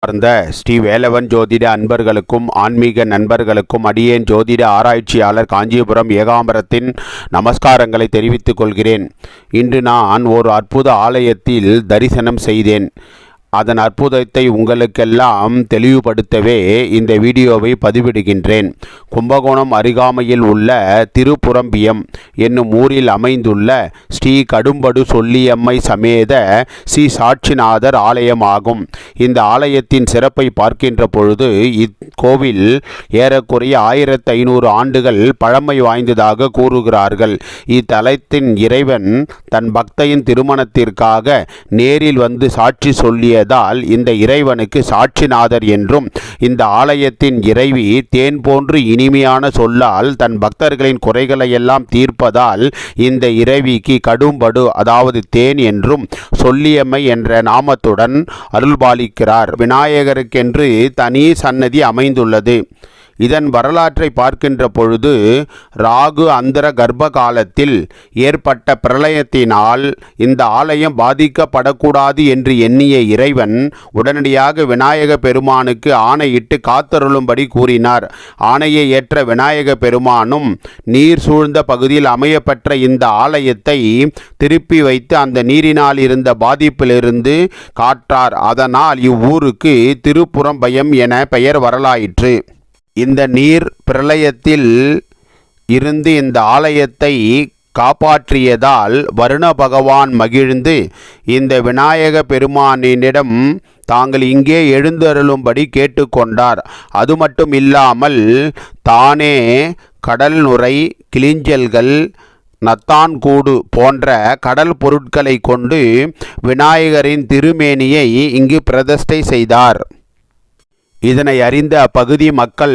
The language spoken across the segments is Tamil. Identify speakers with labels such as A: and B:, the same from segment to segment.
A: சார்ந்த ஸ்ரீ வேலவன் ஜோதிட அன்பர்களுக்கும் ஆன்மீக நண்பர்களுக்கும் அடியேன் ஜோதிட ஆராய்ச்சியாளர் காஞ்சிபுரம் ஏகாம்பரத்தின் நமஸ்காரங்களை தெரிவித்துக் கொள்கிறேன். இன்று நான் ஒரு அற்புத ஆலயத்தில் தரிசனம் செய்தேன். அதன் அற்புதத்தை உங்களுக்கெல்லாம் தெளிவுபடுத்தவே இந்த வீடியோவை பதிவிடுகின்றேன். கும்பகோணம் அருகாமையில் உள்ள திருப்புறம்பியம் என்னும் ஊரில் அமைந்துள்ள ஸ்ரீ கடும்படு சொல்லியம்மை சமேத ஸ்ரீ சாட்சிநாதர் ஆலயமாகும். இந்த ஆலயத்தின் சிறப்பை பார்க்கின்ற பொழுது இக்கோவில் ஏறக்குறைய 1500 ஆண்டுகள் பழமை வாய்ந்ததாக கூறுகிறார்கள். இத்தலத்தின் இறைவன் தன் பக்தையின் திருமணத்திற்காக நேரில் வந்து சாட்சி சொல்லிய இந்த இறைவனுக்கு சாட்சிநாதர் என்றும், இந்த ஆலயத்தின் இறைவி தேன் போன்று இனிமையான சொல்லால் தன் பக்தர்களின் குறைகளை எல்லாம் தீர்ப்பதால் இந்த இறைவிக்கு கடும்படு அதாவது தேன் என்றும் சொல்லியம்மை என்ற நாமத்துடன் அருள்பாலிக்கிறார். விநாயகருக்கென்று தனி சன்னதி அமைந்துள்ளது. இதன் வரலாற்றை பார்க்கின்ற பொழுது ராகு அந்தர கர்ப்ப காலத்தில் ஏற்பட்ட பிரளயத்தினால் இந்த ஆலயம் பாதிக்கப்படக்கூடாது என்று எண்ணிய இறைவன் உடனடியாக விநாயக பெருமானுக்கு ஆணையிட்டு காத்தருளும்படி கூறினார். ஆணையை ஏற்ற விநாயக பெருமானும் நீர் சூழ்ந்த பகுதியில் அமையப்பெற்ற இந்த ஆலயத்தை திருப்பி வைத்து அந்த நீரினால் இருந்த பாதிப்பிலிருந்து காற்றார். அதனால் இவ்வூருக்கு திருப்புறம்பயம் என பெயர் வரலாயிற்று. இந்த நீர் பிரளயத்தில் இருந்து இந்த ஆலயத்தை காப்பாற்றியதால் வருண பகவான் மகிழ்ந்து இந்த விநாயக பெருமானிடம் தாங்கள் இங்கே எழுந்தருளும்படி கேட்டுக்கொண்டார். அது மட்டும் இல்லாமல் தானே கடல் நுரை, கிளிஞ்சல்கள், நத்தான்கூடு போன்ற கடல் பொருட்களை கொண்டு விநாயகரின் திருமேனியை இங்கு பிரதிஷ்டை செய்தார். இதனை அறிந்த அப்பகுதி மக்கள்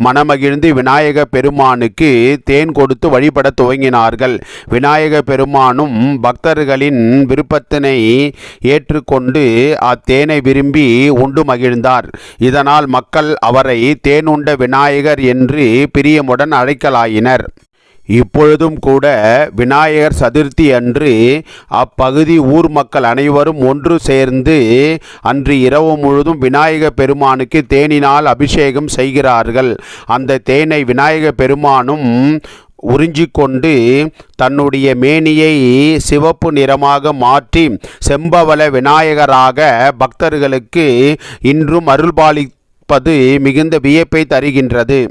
A: மனமகிழ்ந்து விநாயக பெருமானுக்கு தேன் கொடுத்து வழிபட துவங்கினார்கள். விநாயக பெருமானும் பக்தர்களின் விருப்பத்தினை ஏற்றுக்கொண்டு அத்தேனை விரும்பி உண்டு மகிழ்ந்தார். இதனால் மக்கள் அவரை தேனுண்ட விநாயகர் என்று பிரியமுடன் அழைக்கலாயினர். இப்பொழுதும் கூட விநாயகர் சதுர்த்தி அன்று அப்பகுதி ஊர் மக்கள் அனைவரும் ஒன்று சேர்ந்து அன்று இரவு முழுதும் விநாயக பெருமானுக்கு தேனினால் அபிஷேகம் செய்கிறார்கள். அந்த தேனை விநாயக பெருமானும் உறிஞ்சிக்கொண்டு தன்னுடைய மேனியை சிவப்பு நிறமாக மாற்றி செம்பவள விநாயகராக பக்தர்களுக்கு இன்றும் அருள்பாலிப்பது மிகுந்த வியப்பை தருகின்றது.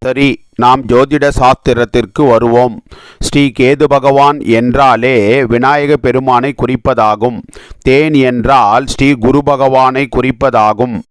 A: சரி, நாம் ஜோதிட சாஸ்திரத்திற்கு வருவோம். ஸ்ரீ கேது பகவான் என்றாலே விநாயக பெருமானை குறிப்பதாகும். தேன் என்றால் ஸ்ரீ குரு பகவானை குறிப்பதாகும்.